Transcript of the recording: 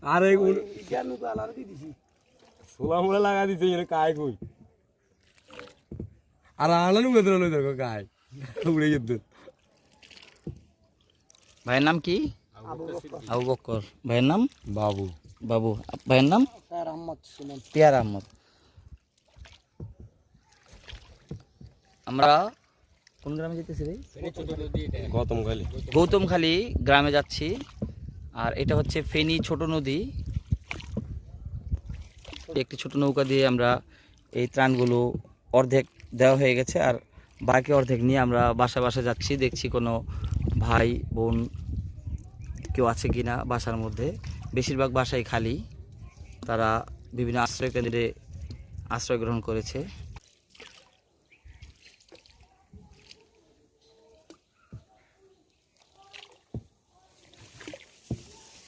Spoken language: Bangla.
আরে কেন তো আলার কি দিছি সোলা মোলা লাগা দিছে এর কায় কই আর আলানু গদর লই দেখো কায় উড়ে গেছে। ভাইয়ের নাম কি? আবু বকর। ভাইয়ের নাম বাবু। বাবু। ভাইয়ের নাম স্যার আহমদ সুমন। পিয়ার আহমদ। আমরা কোন গ্রামে যেতেছি ভাই? গৌতমখালী। গৌতমখালী গ্রামে যাচ্ছি। আর এটা হচ্ছে ফেনী ছোট নদী। একটি ছোট নৌকা দিয়ে আমরা এই ত্রাণগুলো অর্ধেক দেওয়া হয়ে গেছে, আর বাকি অর্ধেক নিয়ে আমরা বাসা বাসা যাচ্ছি। দেখছি কোনো ভাই বোন কেউ আছে কিনা বাসার মধ্যে। বেশিরভাগ বাসাই খালি, তারা বিভিন্ন আশ্রয় কেন্দ্রে আশ্রয় গ্রহণ করেছে।